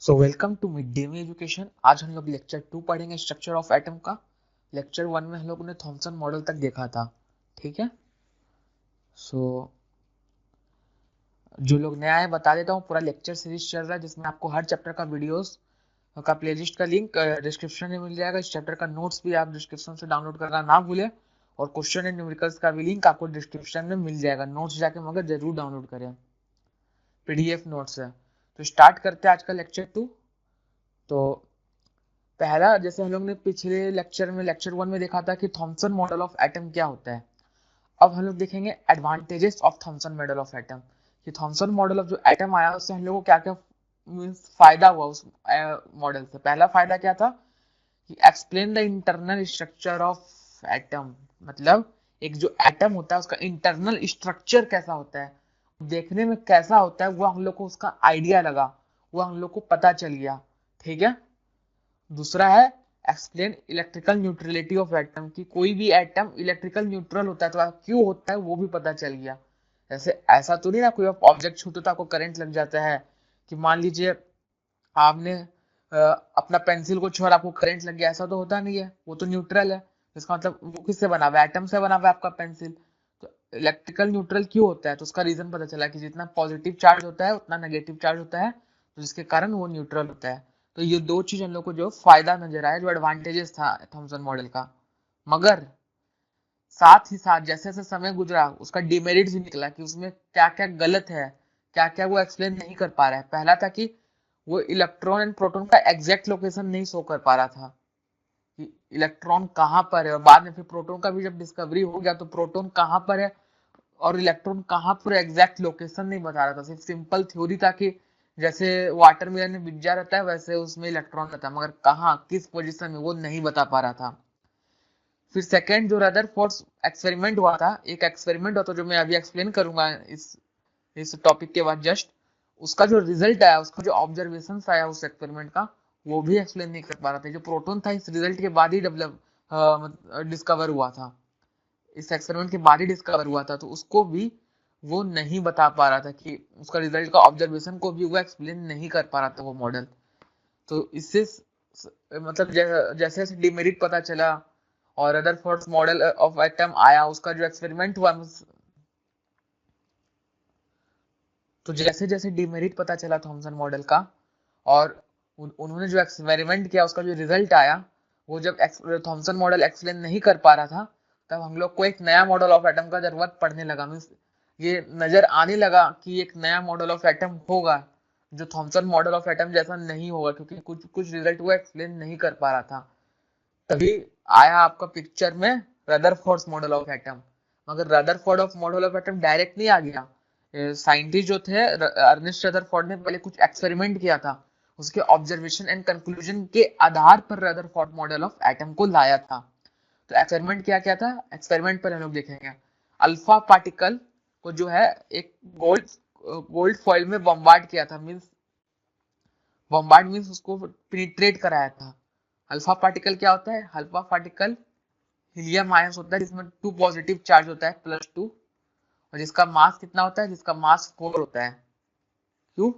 So welcome to mid day में education. आज हम लोग लेक्चर 2 पढ़ेंगे, स्ट्रक्चर ऑफ एटम का। लेक्चर 1 में हम लोगों ने थॉमसन मॉडल तक देखा था। ठीक है। सो जो लोग नया है बता देता हूँ, पूरा लेक्चर सीरीज चल रहा है जिसमें आपको हर चैप्टर का वीडियोस का प्लेलिस्ट का लिंक डिस्क्रिप्शन में मिल जाएगा। इस चैप्टर का नोट्स भी आप डिस्क्रिप्शन से डाउनलोड करना ना भूलें, और क्वेश्चन एंड न्यूमेरिकल्स का भी लिंक आपको डिस्क्रिप्शन में मिल जाएगा। नोट्स जाके मगर जरूर डाउनलोड करें, पीडीएफ नोट्स है। तो स्टार्ट करते हैं आज का लेक्चर 2। तो पहला, जैसे हम लोग ने पिछले लेक्चर में लेक्चर 1 में देखा था कि थॉमसन मॉडल ऑफ एटम क्या होता है। अब हम लोग देखेंगे advantages of Thompson model of atom, कि थॉमसन मॉडल ऑफ जो एटम आया उससे हम लोग को क्या क्या मीन्स फायदा हुआ उस मॉडल से। पहला फायदा क्या था कि explain the internal structure of atom, मतलब एक जो एटम होता है उसका इंटरनल स्ट्रक्चर कैसा होता है, देखने में कैसा होता है, वो हम लोग को उसका आइडिया लगा, वो हम लोग को पता चल गया। ठीक है। दूसरा है explain electrical neutrality of atom, की कोई भी एटम इलेक्ट्रिकल न्यूट्रल होता है तो क्यों होता है वो भी पता चल गया। जैसे ऐसा तो नहीं ना कोई ऑब्जेक्ट छूते तो आपको करंट लग जाता है, कि मान लीजिए आपने अपना पेंसिल को छुआ, आपको करंट लग गया, ऐसा तो होता नहीं है, वो तो न्यूट्रल है। इसका मतलब वो किससे बना हुआ है, एटम से बना हुआ है आपका पेंसिल। तो इलेक्ट्रिकल न्यूट्रल क्यों होता है, तो उसका रीजन पता चला कि जितना पॉजिटिव चार्ज होता है उतना नेगेटिव चार्ज होता है, तो जिसके कारण वो न्यूट्रल होता है। तो ये दो चीज हम लोग को जो फायदा नजर आया, जो एडवांटेजेस था थॉमसन मॉडल का। मगर साथ ही साथ जैसे जैसे समय गुजरा उसका डिमेरिट भी निकला, कि उसमें क्या क्या गलत है, क्या क्या वो एक्सप्लेन नहीं कर पा रहा है। पहला था कि वो इलेक्ट्रॉन एंड प्रोटॉन का एग्जैक्ट लोकेशन नहीं शो कर पा रहा था, कि इलेक्ट्रॉन कहाँ पर है, और बाद में फिर प्रोटॉन का भी जब डिस्कवरी हो गया तो प्रोटॉन कहाँ पर है और इलेक्ट्रॉन कहाँ पर, एग्जैक्ट लोकेशन नहीं बता रहा था। सिर्फ सिंपल थ्योरी था कि जैसे वाटरमेलन में बिज्जा रहता है वैसे उसमें इलेक्ट्रॉन रहता है, मगर कहाँ किस पोजीशन में वो नहीं बता पा रहा था। फिर सेकंड जो रदरफोर्ड एक्सपेरिमेंट हुआ था, एक एक्सपेरिमेंट हुआ था जो मैं अभी एक्सप्लेन करूंगा इस टॉपिक के बाद जस्ट, उसका जो रिजल्ट आया, उसका जो ऑब्जर्वेशन आया उस एक्सपेरिमेंट का, वो भी एक्सप्लेन नहीं कर पा रहा था। जो प्रोटॉन था इस रिजल्ट के बाद ही डेवलप डिस्कवर हुआ था, इस एक्सपेरिमेंट के बाद ही डिस्कवर हुआ था, तो उसको भी वो नहीं बता पा रहा था, कि उसका रिजल्ट का ऑब्जर्वेशन को भी वो एक्सप्लेन नहीं कर पा रहा था वो मॉडल। तो इससे मतलब जैसे जैसे डिमेरिट पता चला और रदरफोर्ड मॉडल ऑफ एटम आया, उसका जो एक्सपेरिमेंट हुआ, तो जैसे जैसे डिमेरिट पता चला थॉमसन मॉडल का, और उन्होंने जो एक्सपेरिमेंट किया उसका जो रिजल्ट आया, वो जब थॉमसन मॉडल एक्सप्लेन नहीं कर पा रहा था, तब हम लोग को एक नया मॉडल ऑफ एटम का जरूरत पड़ने लगा। मीन्स ये नजर आने लगा कि एक नया मॉडल ऑफ एटम होगा जो थॉमसन मॉडल ऑफ एटम जैसा नहीं होगा, क्योंकि कुछ कुछ रिजल्ट वो एक्सप्लेन नहीं कर पा रहा था। तभी आया आपका पिक्चर में रदरफोर्ड मॉडल ऑफ एटम। मगर Rutherford of model of atom direct नहीं आ गया। साइंटिस्ट जो थे अर्नेस्ट रदरफोर्ड ने पहले कुछ एक्सपेरिमेंट किया था, उसके ऑब्जर्वेशन एंड कंक्लूजन के आधार पर रदरफोर्ड मॉडल ऑफ एटम को लाया था। तो एक्सपेरिमेंट क्या क्या था, एक्सपेरिमेंट पर हम लोग देखेंगे। अल्फा पार्टिकल को जो है एक गोल्ड गोल्ड फॉइल में बम्बार्ड किया था। मीन्स बम्बार्ड मीन्स उसको पेनिट्रेट कराया था। अल्फा पार्टिकल क्या होता है, अल्फा पार्टिकल हीलियम आयंस होता है जिसमें 2 पॉजिटिव चार्ज होता है +2, और जिसका मास कितना होता है, जिसका मास 4 होता है। क्यों,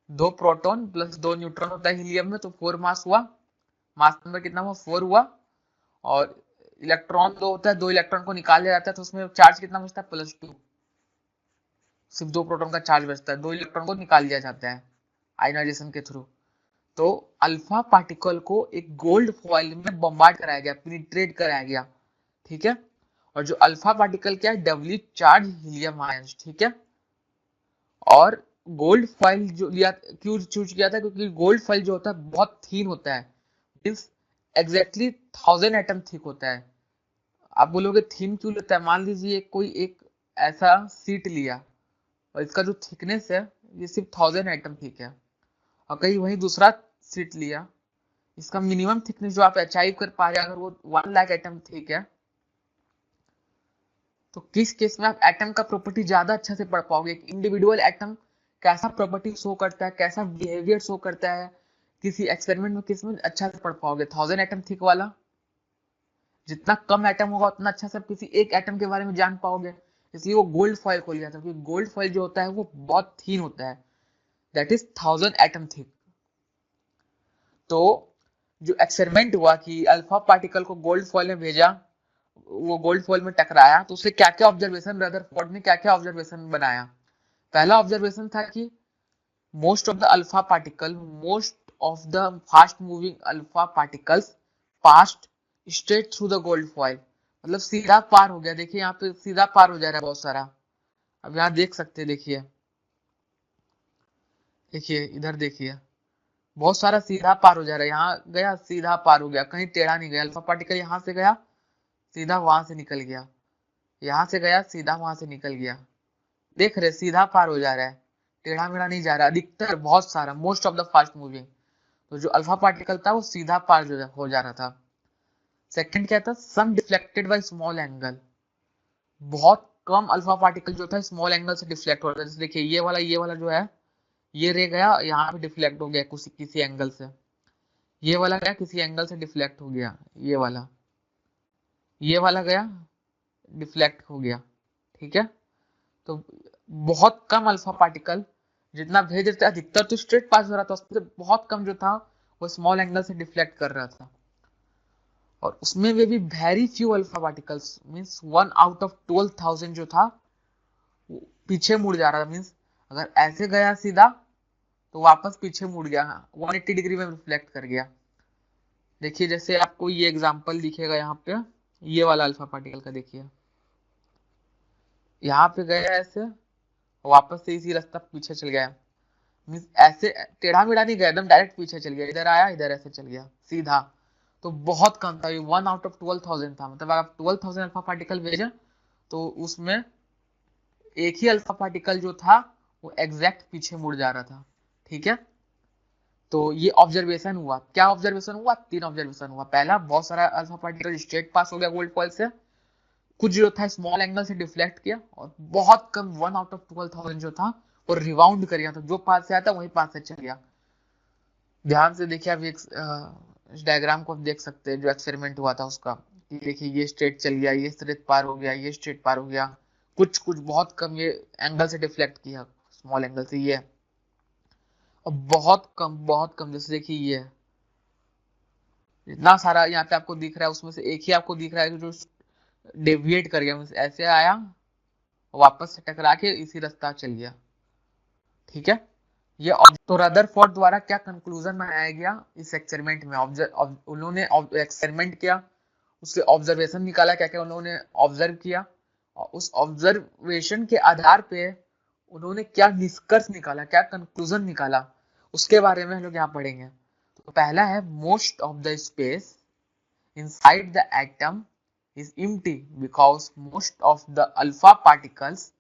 2 प्रोटॉन प्लस 2 न्यूट्रॉन होता है हीलियम में, तो 4 मास हुआ। मास नंबर कितना हुआ, 4 हुआ। और इलेक्ट्रॉन 2 होता है, 2 इलेक्ट्रॉन को निकाल दिया जाता है, तो उसमें चार्ज कितना बचता है, +2। सिर्फ 2 प्रोटॉन का चार्ज बचता है, 2 इलेक्ट्रॉन को निकाल दिया जाता है आयनाइजेशन के थ्रू। तो अल्फा पार्टिकल को एक गोल्ड फॉइल में बम्बार्ड कराया गया, पेनिट्रेट कराया गया। ठीक है। और जो अल्फा पार्टिकल क्या है, डबली चार्ज हीलियम आयंस। ठीक है। और गोल्ड फॉइल जो लिया, क्यों चूज किया था, क्योंकि गोल्ड फॉइल जो होता है बहुत थीन होता है। मीन्स एग्जैक्टली 1000 एटम थिक होता है। आप बोलोगे थीन क्यों लेता है, मान लीजिए कोई एक ऐसा सीट लिया और इसका जो थिकनेस है ये सिर्फ 1000 एटम थिक है, और कहीं वही दूसरा सीट लिया, इसका मिनिमम थिकनेस जो आप अचीव कर पा रहे हैं अगर वो 1 लाख एटम थिक है, तो किस केस में आप एटम का प्रॉपर्टी ज्यादा अच्छा से पढ़ पाओगे। एक इंडिविजुअल एटम कैसा प्रॉपर्टी शो करता है, कैसा बिहेवियर शो करता है, किसी एक्सपेरिमेंट में किस में अच्छा से पढ़ पाओगे। 1000 एटम थिक वाला, जितना कम एटम होगा उतना अच्छा से आप किसी एक एटम के बारे में जान पाओगे। इसलिए वो गोल्ड फॉइल को लिया था, क्योंकि गोल्ड फॉइल जो होता है वो बहुत थीन होता है, दैट इज 1000 एटम थिक। तो जो एक्सपेरिमेंट हुआ कि अल्फा पार्टिकल को गोल्ड फॉइल में भेजा, वो गोल्ड फॉइल में टकराया, तो उससे क्या क्या ऑब्जर्वेशन रदरफोर्ड ने क्या क्या ऑब्जर्वेशन बनाया। पहला ऑब्जर्वेशन था कि most of the alpha particle most of the fast moving alpha particles passed straight through the gold foil, मतलब सीधा पार हो गया। देखिए यहाँ पे सीधा पार हो जा रहा है बहुत सारा। अब यहाँ देख सकते हैं, देखिए देखिए इधर देखिए, बहुत सारा सीधा पार हो जा रहा है। यहाँ गया सीधा पार हो गया, कहीं टेढ़ा नहीं गया। अल्फा पार्टिकल यहाँ से गया सीधा वहां से निकल गया, यहाँ से गया सीधा वहां से निकल गया। देख रहे सीधा पार हो जा रहा है, टेढ़ा मेढ़ा नहीं जा रहा। अधिकतर बहुत सारा most of the fast moving, तो जो अल्फा पार्टिकल था वो सीधा पार हो जा रहा था। सेकंड क्या था, सम डिफ्लेक्टेड बाय स्मॉल एंगल, बहुत कम अल्फा पार्टिकल जो था स्मॉल एंगल से डिफ्लेक्ट हो रहा था। जैसे देखिए ये वाला जो है ये रे गया यहाँ पे डिफ्लेक्ट हो गया किसी एंगल से, ये वाला गया किसी एंगल से डिफ्लेक्ट हो गया, ये वाला गया डिफ्लेक्ट हो गया। ठीक है, तो बहुत कम अल्फा पार्टिकल जितना भेज रहे थे, अधिकतर तो स्ट्रेट पास हो रहा था, उसमें बहुत कम जो था वो स्मॉल एंगल से डिफ्लेक्ट कर रहा था। और उसमें वे भी very few alpha particles, means 1 out of 12,000 जो था वो पीछे मुड़ जा रहा था। मींस अगर ऐसे गया सीधा तो वापस पीछे मुड़ गया, 180 डिग्री में रिफ्लेक्ट कर गया। देखिए जैसे आपको ये एग्जांपल दिखेगा यहाँ पे, ये वाला अल्फा पार्टिकल का देखिए, यहाँ पे गया ऐसे, वापस से इसी रास्ता पीछे चल गया। मींस ऐसे टेढ़ा मेढ़ा नहीं गया, एकदम डायरेक्ट पीछे चल गया, इधर आया इधर ऐसे चल गया सीधा। तो बहुत कम था, ये 1 आउट ऑफ 12,000 था। मतलब आप 12,000 अल्फा पार्टिकल भेजा तो उसमें एक ही अल्फा पार्टिकल जो था वो एग्जैक्ट पीछे मुड़ जा रहा था। ठीक है, तो ये ऑब्जर्वेशन हुआ। क्या ऑब्जर्वेशन हुआ, 3 ऑब्जर्वेशन हुआ। पहला, बहुत सारा अल्फा पार्टिकल स्ट्रेट पास हो गया गोल्ड फॉइल से, कुछ जो था स्मॉल एंगल से डिफ्लेक्ट किया, और बहुत कम 1 आउट ऑफ 12,000 जो था वो रिबाउंड कर गया। तो जो पास से आता वही पास से चल गया। ध्यान से देखिए, आप एक डायग्राम को आप देख सकते हैं जो एक्सपेरिमेंट हुआ था उसका, कि देखिए ये स्ट्रेट चल गया, ये स्ट्रेट पार हो गया, ये स्ट्रेट पार हो गया। कुछ कुछ बहुत कम ये एंगल से डिफ्लेक्ट किया, स्मॉल एंगल से ये, और बहुत कम जैसे देखिए ये इतना सारा यहाँ पे आपको दिख रहा है, उसमें से एक ही आपको दिख रहा है जो डेविएट कर गया, ऐसे आया वापस से टकरा के इसी रास्ता चल गया। ठीक है, ये तो रदरफोर्ड द्वारा क्या कंक्लूजन बनाया गया इस एक्सपेरिमेंट में, उन्होंने एक्सपेरिमेंट किया, उससे ऑब्जर्वेशन निकाला, क्या क्या उन्होंने ऑब्जर्व किया, और उस ऑब्जर्वेशन के आधार पे उन्होंने क्या निष्कर्ष निकाला, क्या कंक्लूजन निकाला, उसके बारे में हम लोग यहाँ पढ़ेंगे। तो पहला है, most of the space inside the atom is empty because most of the alpha particles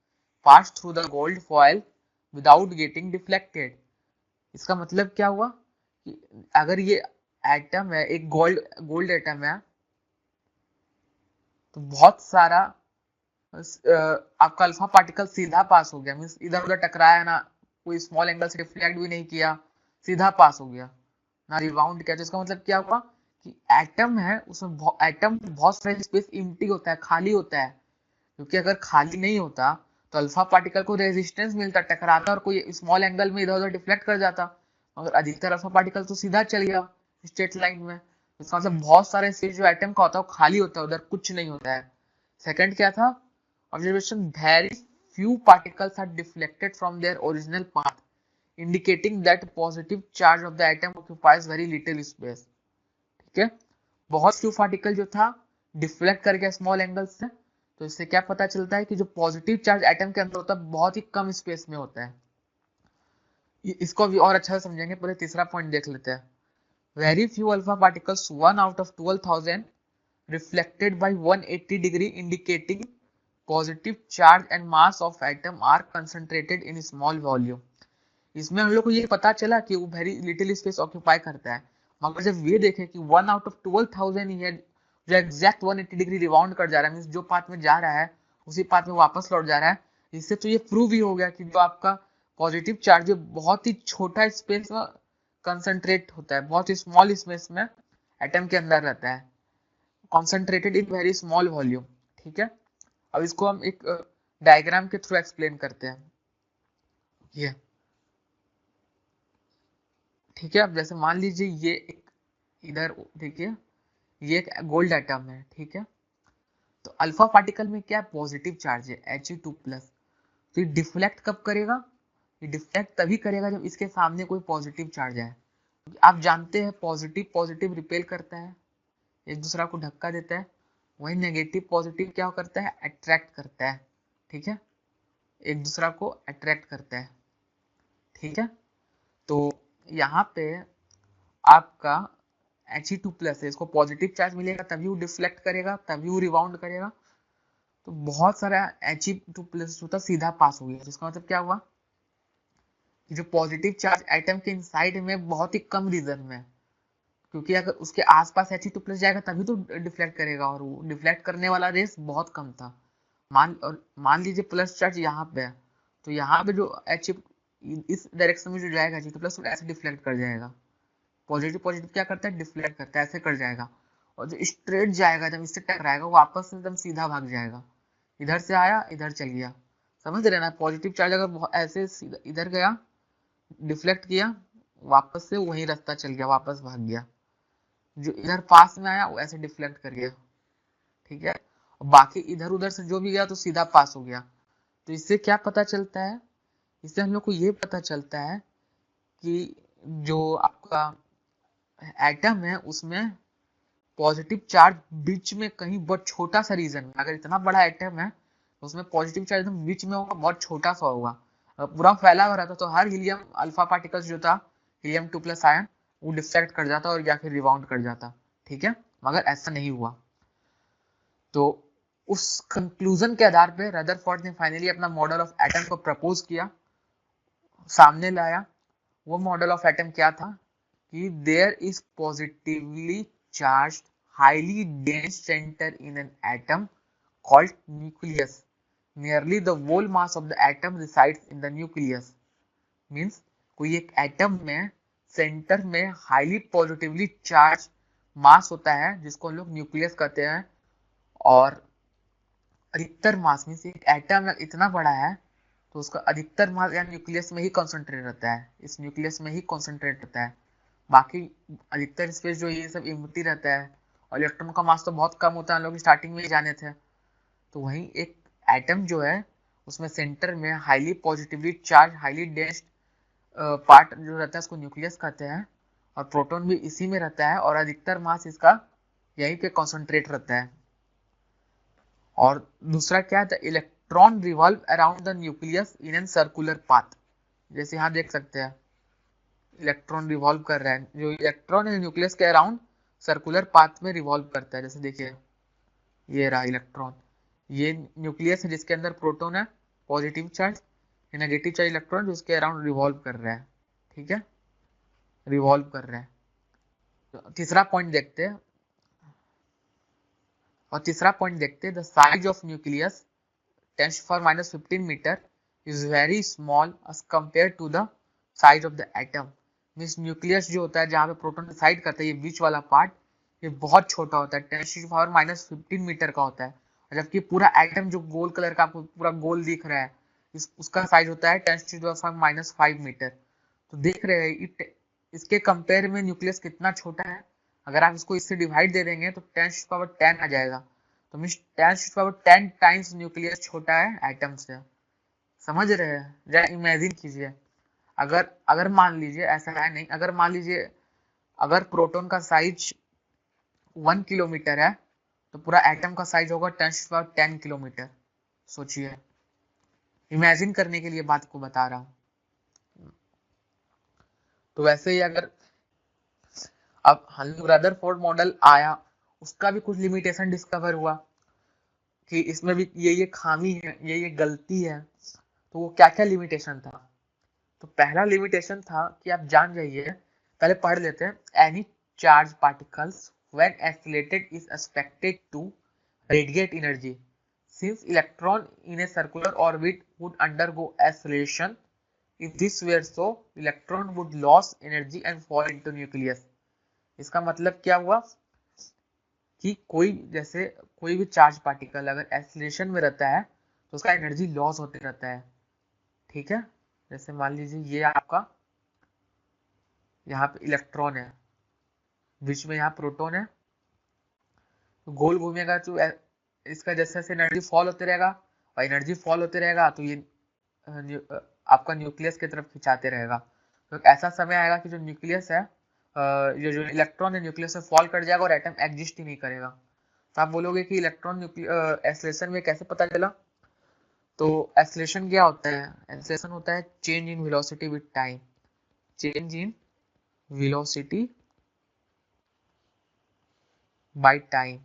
pass through the gold foil without getting deflected। इसका मतलब क्या हुआ कि अगर ये एटम है, एक गोल्ड एटम है, तो बहुत सारा आपका अल्फा पार्टिकल सीधा पास हो गया, मीन्स इधर उधर टकराया ना, कोई स्मॉल एंगल से रिफ्लेक्ट भी नहीं किया, सीधा पास हो गया ना, रिबाउंड किया। तो इसका मतलब क्या हुआ कि एटम है, उसमें एटम बहुत सारे स्पेस इम्प्टी होता है, खाली होता है। क्योंकि अगर खाली नहीं होता तो अल्फा पार्टिकल को रेजिस्टेंस मिलता, टकराता और कोई स्मॉल एंगल में इधर उधर डिफ्लेक्ट कर जाता। मगर अधिकतर अल्फा पार्टिकल तो सीधा चल गया स्ट्रेट लाइन में। इसका मतलब बहुत सारे स्पेस जो एटम का होता है वो खाली होता है, उधर कुछ नहीं होता है। सेकंड क्या था, observation, very few particles are deflected from their original path, indicating that positive charge of the atom occupies very little space। ठीक है, बहुत few पार्टिकल जो था डिफ्लेक्ट कर गया स्मॉल एंगल से, तो इससे क्या पता चलता है कि जो पॉजिटिव चार्ज एटम के अंदर होता है बहुत ही कम स्पेस में होता है। इसको अभी और अच्छा से समझेंगे, पहले तीसरा पॉइंट देख लेते हैं। Very few alpha particles 1 out of 12,000 reflected by 180 degree, indicating positive charge and mass of atom are concentrated in small volume। इसमें हम लोग को ये पता चला कि वो वेरी लिटिल स्पेस ऑक्यूपाई करता है। मगर जब ये देखें कि 1 आउट ऑफ 12,000 ही है जो एग्जैक्ट 180 डिग्री रिबाउंड कर जा रहा है, मींस जो पाथ में जा रहा है उसी पाथ में वापस लौट जा रहा है, इससे तो ये प्रूव ही हो गया कि जो आपका पॉजिटिव चार्ज है बहुत ही छोटा स्पेस में कंसंट्रेट होता है, बहुत ही स्मॉल स्पेस में एटम के अंदर रहता है, concentrated in very small volume. ठीक है, अब इसको हम एक डायग्राम के थ्रू एक्सप्लेन करते हैं। ये ठीक है, अब जैसे मान लीजिए ये एक इधर देखिए ये एक गोल्ड एटम है, ठीक है। तो अल्फा पार्टिकल में क्या पॉजिटिव चार्ज है He2+। तो ये डिफ्लेक्ट कब करेगा? ये डिफ्लेक्ट तभी करेगा जब इसके सामने कोई पॉजिटिव चार्ज है। आप जानते हैं पॉजिटिव पॉजिटिव रिपेल करता है, एक दूसरा को धक्का देता है। वही नेगेटिव पॉजिटिव क्या करता है? अट्रैक्ट करता है, ठीक है, एक दूसरा को अट्रैक्ट करता है, ठीक है। तो यहाँ पे आपका He2+ है, इसको पॉजिटिव चार्ज मिलेगा तभी वो डिफ्लेक्ट करेगा, तभी वो रिबाउंड करेगा। तो बहुत सारा He2+ होता सीधा पास हो गया, जिसका मतलब क्या हुआ कि जो पॉजिटिव चार्ज एटम के इनसाइड में बहुत ही कम रीजन में है, क्योंकि अगर उसके आसपास He2+ जाएगा तभी तो डिफ्लेक्ट करेगा, और वो डिफ्लेक्ट करने वाला रेस बहुत कम था। मान लीजिए प्लस चार्ज यहाँ पे है, तो यहाँ पे जो H इस डायरेक्शन में जो जाएगा He2+ ऐसे डिफ्लेक्ट कर जाएगा। पॉजिटिव पॉजिटिव क्या करता है? डिफ्लेक्ट करता है, ऐसे कर जाएगा। और जो स्ट्रेट जाएगा जब इससे टकराएगा वापस से एकदम सीधा भाग जाएगा, इधर से आया इधर चल गया। समझ रहे ना? पॉजिटिव चार्ज अगर ऐसे सीधा इधर गया, डिफ्लेक्ट किया, वापस से वही रास्ता चल गया, वापस भाग गया। जो इधर पास में आया वो ऐसे डिफ्लेक्ट कर गया, ठीक है। और बाकी इधर उधर से जो भी गया तो सीधा पास हो गया। तो इससे क्या पता चलता है? इससे हम लोग को ये पता चलता है कि जो आपका एटम है उसमें पॉजिटिव चार्ज बीच में कहीं बहुत छोटा सा रीजन में, अगर इतना बड़ा एटम है तो उसमें पॉजिटिव चार्ज एकदम बीच में होगा, बहुत छोटा सा होगा। अगर पूरा फैला हुआ रहता तो हर हीलियम अल्फा पार्टिकल्स जो था, He2+ आयन, वो डिफ्लेक्ट कर जाता और या फिर रिबाउंड कर जाता, ठीक है। मगर ऐसा नहीं हुआ। तो उस कंक्लूजन के आधार पे रदरफोर्ड ने फाइनली अपना मॉडल ऑफ एटम को प्रपोज किया, सामने लाया। वो मॉडल ऑफ एटम क्या था कि there is positively charge highly dense centre in an atom called nucleus. Nearly the whole mass of the atom resides in the nucleus. Means कोई एक एटम में सेंटर में हाईली पॉजिटिवली चार्ज मास होता है जिसको हम लोग न्यूक्लियस कहते हैं। और अधिकतर मास मीन्स एक एटम इतना बड़ा है तो उसका अधिकतर मास या न्यूक्लियस में ही कॉन्सेंट्रेट रहता है, इस न्यूक्लियस में ही कॉन्सेंट्रेट रहता है। बाकी अधिकतर स्पेस जो ये सब एम्प्टी रहता है, और इलेक्ट्रॉन का मास तो बहुत कम होता है, हम लोग स्टार्टिंग में ही जाने थे। तो वहीं एक एटम जो है उसमें सेंटर में highly positively charge highly dense part जो रहता है उसको न्यूक्लियस कहते हैं, और प्रोटॉन भी इसी में रहता है, और अधिकतर मास इसका यहीं पे कॉन्सेंट्रेट रहता है। और दूसरा क्या है? Electron revolve around the nucleus in an circular path. जैसे यहाँ देख सकते हैं इलेक्ट्रॉन रिवॉल्व कर रहा है, जो इलेक्ट्रॉन है न्यूक्लियस के अराउंड सर्कुलर पाथ में रिवॉल्व करता है। जैसे देखिए ये रहा इलेक्ट्रॉन, ये न्यूक्लियस है जिसके अंदर प्रोटॉन है पॉजिटिव चार्ज, ये नेगेटिव चार्ज इलेक्ट्रॉन जो उसके अराउंड रिवॉल्व कर रहा है, ठीक है, रिवॉल्व कर रहा है। तो तीसरा पॉइंट देखते हैं, the size of nucleus 10⁻⁻15 metre is very small as compare to the size of the atom. Means nucleus जो होता है जहाँ पे प्रोटॉन डिसाइड करता है, ये बीच वाला पार्ट, ये बहुत छोटा होता है, 10⁻⁻15 मीटर का होता है। और जबकि पूरा एटम जो गोल कलर का आपको पूरा गोल दिख रहा है, उसका साइज होता है 10⁻⁻5 मीटर। तो देख रहे हैं इसके कंपेयर में न्यूक्लियस कितना छोटा है। अगर आप इसको इससे डिवाइड दे देंगे तो 10⁻10 आ जाएगा। तो मीन्स 10⁻10 टाइम्स न्यूक्लियस छोटा है एटम से। समझ रहे हैं? जरा इमेजिन कीजिए, अगर अगर मान लीजिए, ऐसा है नहीं, अगर मान लीजिए अगर प्रोटॉन का साइज 1 किलोमीटर है तो पूरा एटम का साइज होगा 10⁻10 किलोमीटर। सोचिए, इमेजिन करने के लिए बात को बता रहा हूँ। तो वैसे ही अगर अब रदरफोर्ड मॉडल आया, उसका भी कुछ लिमिटेशन डिस्कवर हुआ कि इसमें भी ये खामी है, ये गलती है। तो वो क्या क्या लिमिटेशन था? तो पहला लिमिटेशन था कि आप जान जाइए, पहले पढ़ लेते हैं। Any charge particles when accelerated is expected to radiate energy since electron in a circular orbit would undergo acceleration. If this were so electron would loss energy and fall into nucleus. इसका मतलब क्या हुआ कि कोई भी charge particle अगर acceleration में रहता है तो उसका एनर्जी लॉस होते रहता है, ठीक है। जैसे मान लीजिए ये आपका यहाँ पे इलेक्ट्रॉन है, बीच में यहाँ प्रोटॉन है, गोल घूमेगा तो इसका जैसे जैसे एनर्जी फॉल होते रहेगा और एनर्जी फॉल होते रहेगा तो ये आपका न्यूक्लियस की तरफ खिंचाते रहेगा। तो ऐसा समय आएगा कि जो न्यूक्लियस है, ये जो इलेक्ट्रॉन है न्यूक्लियस से फॉल कर जाएगा और एटम एग्जिस्ट ही नहीं करेगा। तो आप बोलोगे कि इलेक्ट्रॉन एक्सेलरेशन में कैसे पता चला? तो एक्सेलरेशन क्या होता है? एक्सेलरेशन होता है change in velocity with time, change in velocity by time,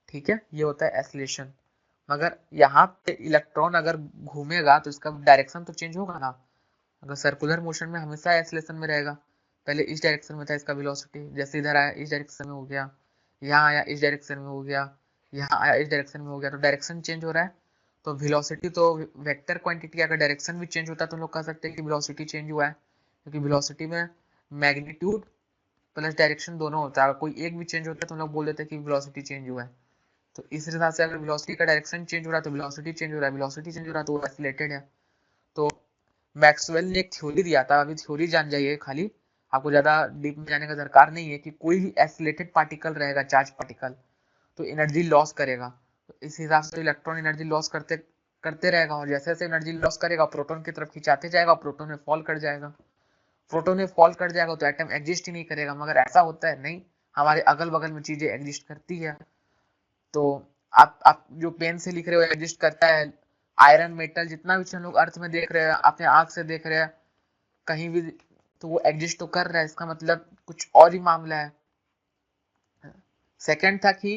ठीक है, ये होता है एक्सेलरेशन। मगर यहाँ पे इलेक्ट्रॉन अगर घूमेगा तो इसका डायरेक्शन तो चेंज होगा ना। अगर सर्कुलर मोशन में हमेशा एक्सेलरेशन में रहेगा, पहले इस डायरेक्शन में था इसका वेलोसिटी, जैसे इधर आया इस डायरेक्शन में हो गया, यहाँ आया इस डायरेक्शन में हो गया, यहाँ आया इस डायरेक्शन में हो गया, तो डायरेक्शन चेंज हो रहा है। तो वेलोसिटी तो वेक्टर क्वांटिटी, अगर डायरेक्शन भी चेंज होता है तो हम लोग कह सकते हैं कि वेलोसिटी चेंज हुआ है, क्योंकि वेलोसिटी में मैग्नीट्यूड प्लस डायरेक्शन दोनों होता है। अगर कोई एक भी चेंज होता है तो हम लोग बोल देते हैं कि वेलोसिटी चेंज हुआ है। तो इस हिसाब से अगर वेलोसिटी का डायरेक्शन चेंज हो रहा है तो वेलोसिटी चेंज हो रहा है, वेलोसिटी चेंज हो रहा है तो वो एक्सीलरेटेड है। तो मैक्सवेल ने एक थ्योरी दिया था, अभी थ्योरी जान जाइए खाली, आपको ज्यादा डीप में जाने का दरकार नहीं है, कि कोई भी एक्सीलरेटेड पार्टिकल रहेगा, चार्ज पार्टिकल, तो एनर्जी लॉस करेगा। तो इस हिसाब से इलेक्ट्रॉन एनर्जी लॉस करते करते रहेगा, और जैसे जैसे एनर्जी लॉस करेगा प्रोटॉन की तरफ खिंचाते जाएगा, प्रोटॉन में फॉल कर जाएगा। प्रोटॉन में फॉल कर जाएगा तो एटम एग्जिस्ट ही नहीं करेगा। मगर ऐसा होता है नहीं, हमारे अगल बगल में चीजें एग्जिस्ट करती है। तो आप जो पेन से लिख रहे हो एग्जिस्ट करता है, आयरन मेटल जितना भी हम लोग अर्थ में देख रहे हैं, अपने आंख से देख रहे हैं कहीं भी, तो वो एग्जिस्ट तो कर रहा है, इसका मतलब कुछ और ही मामला है। सेकंड था कि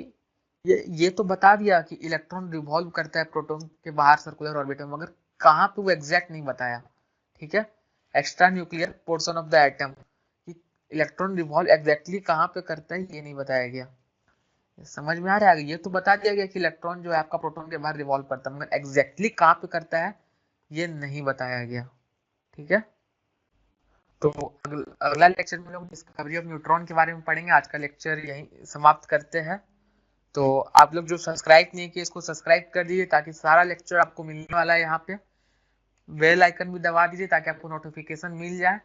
ये तो बता दिया कि इलेक्ट्रॉन रिवॉल्व करता है प्रोटॉन के बाहर सर्कुलर ऑर्बिट में, मगर कहाँ पे वो एग्जैक्ट नहीं बताया, ठीक है। Extra nuclear portion of the atom, कि इलेक्ट्रॉन रिवॉल्व एग्जैक्टली कहाँ पे करता है ये नहीं बताया गया। समझ में आ रहा है? ये तो बता दिया गया कि इलेक्ट्रॉन जो है आपका प्रोटॉन के बाहर रिवॉल्व करता है, मगर एग्जैक्टली कहाँ पे करता है ये नहीं बताया गया, ठीक है। तो अगला लेक्चर में लोग डिस्कवरी ऑफ न्यूट्रॉन के बारे में पढ़ेंगे। आज का लेक्चर यहीं समाप्त करते हैं। तो आप लोग जो सब्सक्राइब नहीं किए इसको सब्सक्राइब कर दीजिए, ताकि सारा लेक्चर आपको मिलने वाला है। यहाँ पे बेल आइकन भी दबा दीजिए ताकि आपको नोटिफिकेशन मिल जाए।